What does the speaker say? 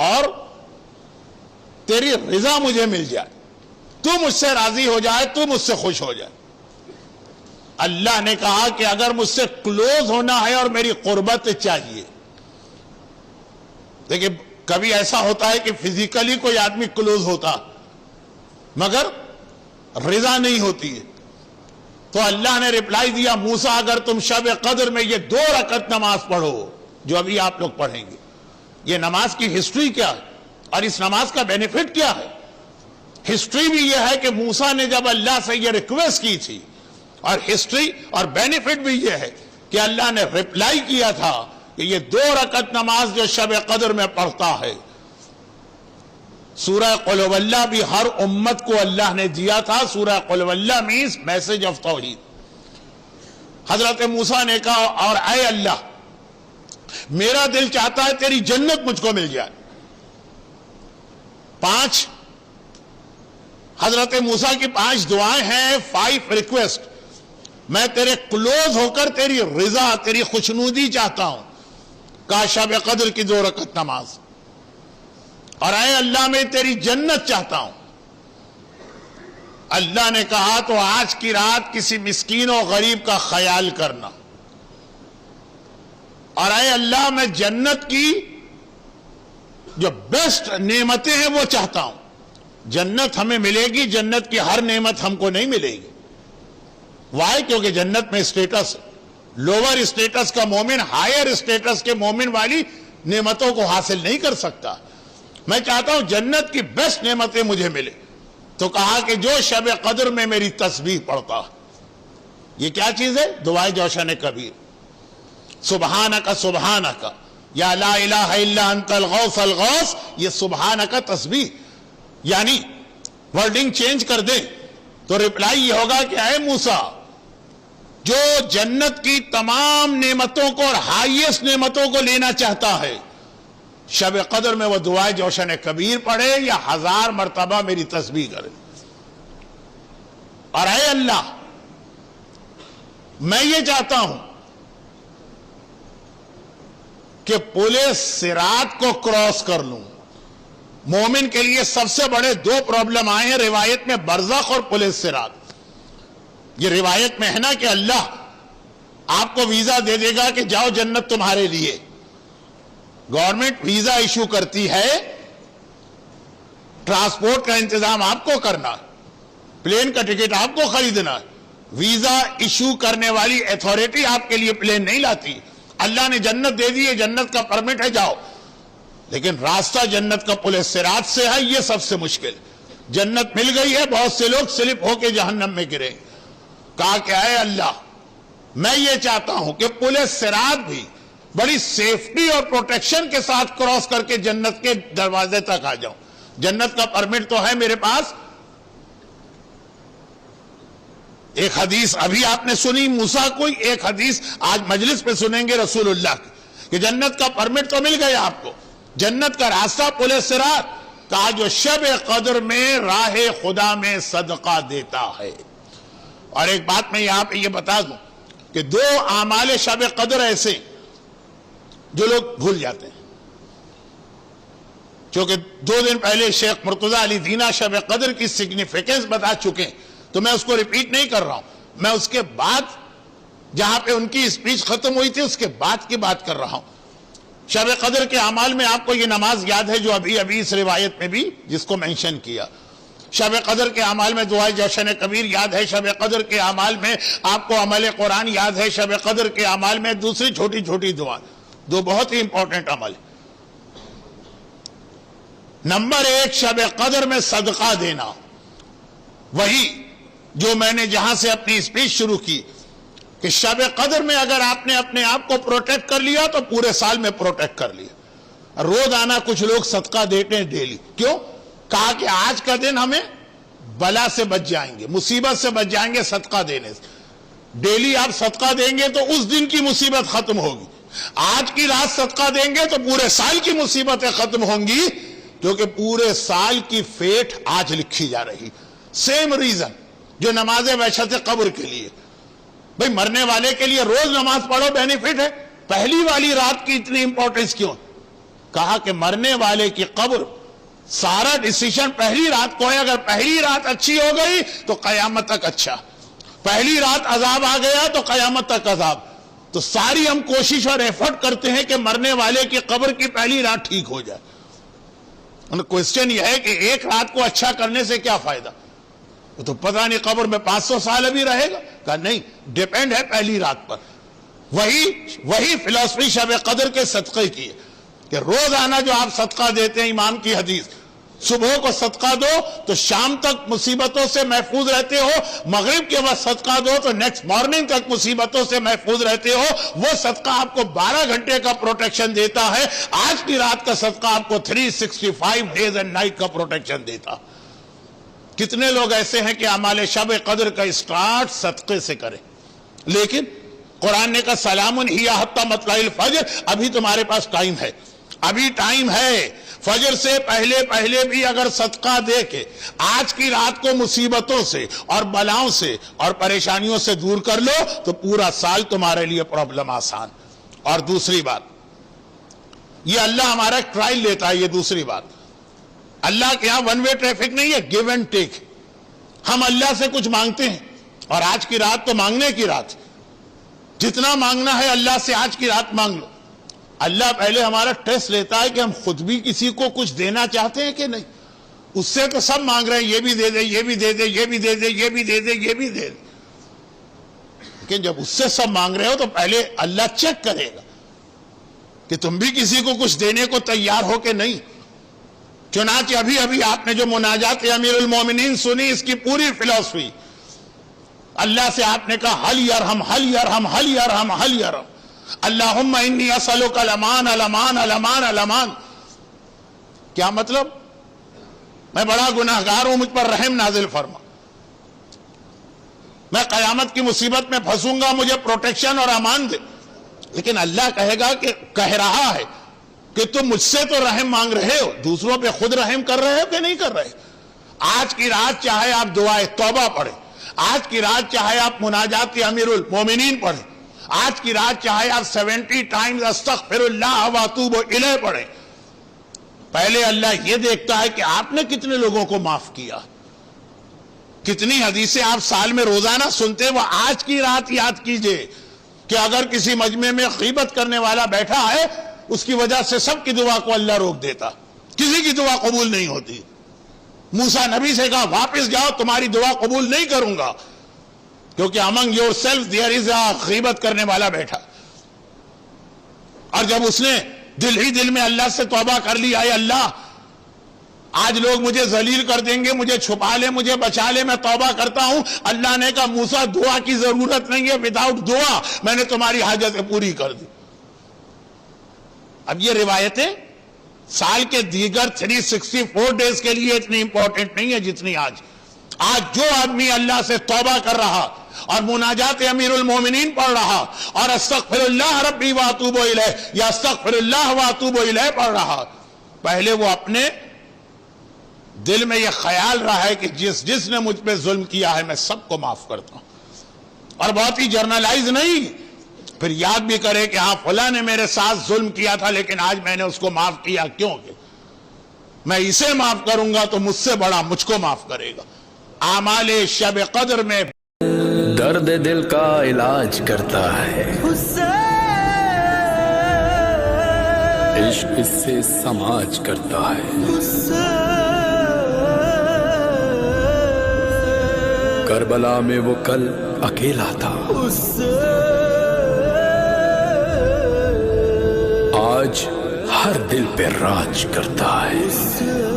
اور تیری رضا مجھے مل جائے، تو مجھ سے راضی ہو جائے، تو مجھ سے خوش ہو جائے۔ اللہ نے کہا کہ اگر مجھ سے کلوز ہونا ہے اور میری قربت چاہیے، دیکھیں کبھی ایسا ہوتا ہے کہ فزیکلی کوئی آدمی کلوز ہوتا مگر رضا نہیں ہوتی ہے، تو اللہ نے رپلائی دیا موسیٰ اگر تم شب قدر میں یہ 2 رکعت نماز پڑھو جو ابھی آپ لوگ پڑھیں گے، یہ نماز کی ہسٹری کیا ہے اور اس نماز کا بینیفٹ کیا ہے؟ ہسٹری بھی یہ ہے کہ موسیٰ نے جب اللہ سے یہ ریکویسٹ کی تھی، اور ہسٹری اور بینیفٹ بھی یہ ہے کہ اللہ نے رپلائی کیا تھا کہ یہ 2 رکعت نماز جو شب قدر میں پڑھتا ہے، سورہ قل هو اللہ بھی ہر امت کو اللہ نے دیا تھا۔ سورہ قل هو اللہ مینس میسج آف توحید۔ حضرت موسیٰ نے کہا اور اے اللہ میرا دل چاہتا ہے تیری جنت مجھ کو مل جائے۔ 5 حضرت موسیٰ کی 5 دعائیں ہیں، 5 ریکویسٹ۔ میں تیرے کلوز ہو کر تیری رضا، تیری خوشنودی چاہتا ہوں۔ کہا شب قدر کی 2 رکعت نماز، اور اے اللہ میں تیری جنت چاہتا ہوں۔ اللہ نے کہا تو آج کی رات کسی مسکین و غریب کا خیال کرنا، اور اے اللہ میں جنت کی جو بیسٹ نعمتیں ہیں وہ چاہتا ہوں۔ جنت ہمیں ملے گی، جنت کی ہر نعمت ہم کو نہیں ملے گی۔ وائی؟ کیونکہ جنت میں اسٹیٹس ہے، لوور اسٹیٹس کا مومن ہائر اسٹیٹس کے مومن والی نعمتوں کو حاصل نہیں کر سکتا۔ میں چاہتا ہوں جنت کی بیسٹ نعمتیں مجھے ملے۔ تو کہا کہ جو شب قدر میں میری تسبیح پڑھتا، یہ کیا چیز ہے؟ دعائے جوشن کبیر، سبحانک سبحانک یا لا الہ الا انت الغوث الغوث، یہ سبحانک تسبیح، یعنی ورڈنگ چینج کر دیں تو رپلائی یہ ہوگا کہ اے موسیٰ جو جنت کی تمام نعمتوں کو اور ہائیسٹ نعمتوں کو لینا چاہتا ہے، شب قدر میں وہ دعائے جوشن کبیر پڑھے یا 1000 مرتبہ میری تسبیح کرے۔ اور اے اللہ میں یہ چاہتا ہوں کہ پل صراط کو کراس کر لوں۔ مومن کے لیے سب سے بڑے 2 پرابلم آئے ہیں روایت میں، برزخ اور پل صراط۔ یہ روایت میں ہے نا کہ اللہ آپ کو ویزا دے دے گا کہ جاؤ جنت تمہارے لیے، گورنمنٹ ویزا ایشو کرتی ہے، ٹرانسپورٹ کا انتظام آپ کو کرنا، پلین کا ٹکٹ آپ کو خریدنا، ویزا ایشو کرنے والی اتھارٹی آپ کے لیے پلین نہیں لاتی۔ اللہ نے جنت دے دی ہے، جنت کا پرمٹ ہے، جاؤ، لیکن راستہ جنت کا پل صراط سے ہے، یہ سب سے مشکل۔ جنت مل گئی ہے، بہت سے لوگ سلپ ہو کے جہنم میں گرے۔ کہا کہ اے اللہ میں یہ چاہتا ہوں کہ پل صراط بھی بڑی سیفٹی اور پروٹیکشن کے ساتھ کراس کر کے جنت کے دروازے تک آ جاؤں۔ جنت کا پرمٹ تو ہے میرے پاس۔ ایک حدیث ابھی آپ نے سنی موسیٰ کو، ایک حدیث آج مجلس پہ سنیں گے رسول اللہ کی، کہ جنت کا پرمٹ تو مل گیا آپ کو، جنت کا راستہ پل صراط۔ کہا جو شب قدر میں راہ خدا میں صدقہ دیتا ہے۔ اور ایک بات میں یہاں پہ یہ بتا دوں کہ 2 اعمال شب قدر ایسے جو لوگ بھول جاتے ہیں، چونکہ 2 دن پہلے شیخ مرتضی علی دینا شب قدر کی سگنیفیکنس بتا چکے ہیں، تو میں اس کو ریپیٹ نہیں کر رہا ہوں۔ میں اس کے بعد جہاں پہ ان کی اسپیچ ختم ہوئی تھی اس کے بعد کی بات کر رہا ہوں۔ شب قدر کے اعمال میں آپ کو یہ نماز یاد ہے جو ابھی اس روایت میں بھی جس کو مینشن کیا۔ شب قدر کے اعمال میں دعائے جوشن کبیر یاد ہے، شب قدر کے اعمال میں آپ کو عمل قرآن یاد ہے، شب قدر کے اعمال میں دوسری چھوٹی چھوٹی دعا، 2 بہت ہی امپورٹنٹ عمل۔ نمبر 1 شب قدر میں صدقہ دینا، وہی جو میں نے جہاں سے اپنی اسپیچ شروع کی کہ شب قدر میں اگر آپ نے اپنے آپ کو پروٹیکٹ کر لیا تو پورے سال میں پروٹیکٹ کر لیا۔ روزانہ کچھ لوگ صدقہ دیتے ہیں ڈیلی، کیوں؟ کہا کہ آج کا دن ہمیں بلا سے بچ جائیں گے، مصیبت سے بچ جائیں گے صدقہ دینے سے۔ ڈیلی آپ صدقہ دیں گے تو اس دن کی مصیبت ختم ہوگی، آج کی رات صدقہ دیں گے تو پورے سال کی مصیبتیں ختم ہوں گی، کیونکہ پورے سال کی فیٹ آج لکھی جا رہی۔ سیم ریزن جو نماز وحشت قبر کے لیے، بھئی مرنے والے کے لیے روز نماز پڑھو بینیفٹ ہے، پہلی والی رات کی اتنی امپورٹنس کیوں؟ کہا کہ مرنے والے کی قبر سارا ڈیسیشن پہلی رات کو ہے. اگر پہلی رات اچھی ہو گئی تو قیامت تک اچھا, پہلی رات عذاب آ گیا تو قیامت تک عذاب. تو ساری ہم کوشش اور ایفرٹ کرتے ہیں کہ مرنے والے کی قبر کی پہلی رات ٹھیک ہو جائے. کوشچن یہ ہے کہ ایک رات کو اچھا کرنے سے کیا فائدہ, تو پتہ نہیں قبر میں 500 سال ابھی رہے گا. کہا نہیں, ڈیپینڈ ہے پہلی رات پر. وہی فلسفی شب قدر کے صدقے کی ہے کہ روزانہ جو آپ صدقہ دیتے ہیں, امام کی حدیث, صبح کو صدقہ دو تو شام تک مصیبتوں سے محفوظ رہتے ہو, مغرب کے وقت صدقہ دو تو نیکسٹ مارننگ تک مصیبتوں سے محفوظ رہتے ہو. وہ صدقہ آپ کو 12 گھنٹے کا پروٹیکشن دیتا ہے, آج کی رات کا صدقہ آپ کو 365 ڈیز اینڈ نائٹ کا پروٹیکشن دیتا. کتنے لوگ ایسے ہیں کہ اعمال شب قدر کا اسٹارٹ صدقے سے کریں, لیکن قرآن نے کہا سلام ہی حتی مطلع الفجر, ابھی تمہارے پاس ٹائم ہے, ابھی ٹائم ہے. فجر سے پہلے بھی اگر صدقہ دے کے آج کی رات کو مصیبتوں سے اور بلاؤں سے اور پریشانیوں سے دور کر لو تو پورا سال تمہارے لیے پرابلم آسان. اور دوسری بات, یہ اللہ ہمارا ایک ٹرائل لیتا ہے. یہ دوسری بات, اللہ کے ہاں ون وے ٹریفک نہیں ہے, گیو اینڈ ٹیک. ہم اللہ سے کچھ مانگتے ہیں اور آج کی رات تو مانگنے کی رات, جتنا مانگنا ہے اللہ سے آج کی رات مانگ لو. اللہ پہلے ہمارا ٹیسٹ لیتا ہے کہ ہم خود بھی کسی کو کچھ دینا چاہتے ہیں کہ نہیں. اس سے تو سب مانگ رہے ہیں, یہ بھی دے دے, یہ بھی دے دے, یہ بھی دے دے, یہ بھی دے دے, یہ بھی دے دے. لیکن جب اس سے سب مانگ رہے ہو تو پہلے اللہ چیک کرے گا کہ تم بھی کسی کو کچھ دینے کو تیار ہو کہ نہیں. چنانچہ ابھی آپ نے جو مناجات امیر المومنین سنی, اس کی پوری فلسفی اللہ سے آپ نے کہا حل یرحم حل یرحم حل یرحم حل یرحم, اللہم انی اسألک الامان الامان الامان الامان. کیا مطلب؟ میں بڑا گناہگار ہوں, مجھ پر رحم نازل فرما, میں قیامت کی مصیبت میں پھنسوں گا, مجھے پروٹیکشن اور امان دے. لیکن اللہ کہے گا کہ کہہ رہا ہے کہ تم مجھ سے تو رحم مانگ رہے ہو, دوسروں پہ خود رحم کر رہے ہو کہ نہیں کر رہے. آج کی رات چاہے آپ دعائے توبہ پڑھیں, آج کی رات چاہے آپ مناجات امیر المومنین پڑھیں, آج کی رات چاہے آپ 70 ٹائمز استغفر اللہ واتوب الیہ پڑھیں, پہلے اللہ یہ دیکھتا ہے کہ آپ نے کتنے لوگوں کو معاف کیا. کتنی حدیثیں آپ سال میں روزانہ سنتے ہیں, وہ آج کی رات یاد کیجئے کہ اگر کسی مجمع میں غیبت کرنے والا بیٹھا ہے, اس کی وجہ سے سب کی دعا کو اللہ روک دیتا, کسی کی دعا قبول نہیں ہوتی. موسیٰ نبی سے کہا واپس جاؤ, تمہاری دعا قبول نہیں کروں گا, کیونکہ among yourself there is a غیبت کرنے والا بیٹھا. اور جب اس نے دل ہی دل میں اللہ سے توبہ کر لی, اے اللہ آج لوگ مجھے ذلیل کر دیں گے, مجھے چھپا لے, مجھے بچا لے, میں توبہ کرتا ہوں. اللہ نے کہا موسیٰ دعا کی ضرورت نہیں ہے, وداؤٹ دعا میں نے تمہاری حاجتیں پوری کر دی. اب یہ روایتیں سال کے دیگر 364 ڈیز کے لیے اتنی امپورٹنٹ نہیں ہے جتنی آج. آج جو آدمی اللہ سے توبہ کر رہا اور مناجات امیر المومنین پڑھ رہا اور استغفر اللہ ربی واتوب الیہ یا استغفر اللہ واتوب الیہ پڑھ رہا, پہلے وہ اپنے دل میں یہ خیال رہا ہے کہ جس نے مجھ پہ ظلم کیا ہے میں سب کو معاف کرتا ہوں, اور بہت ہی جرنلائز نہیں, پھر یاد بھی کرے کہ ہاں فلاں نے میرے ساتھ ظلم کیا تھا لیکن آج میں نے اس کو معاف کیا, کیونکہ میں اسے معاف کروں گا تو مجھ سے بڑا مجھ کو معاف کرے گا. اعمال شب قدر میں درد دل کا علاج کرتا ہے, عشق اس سے سماج کرتا ہے. کربلا میں وہ کل اکیلا تھا, آج ہر دل پہ راج کرتا ہے.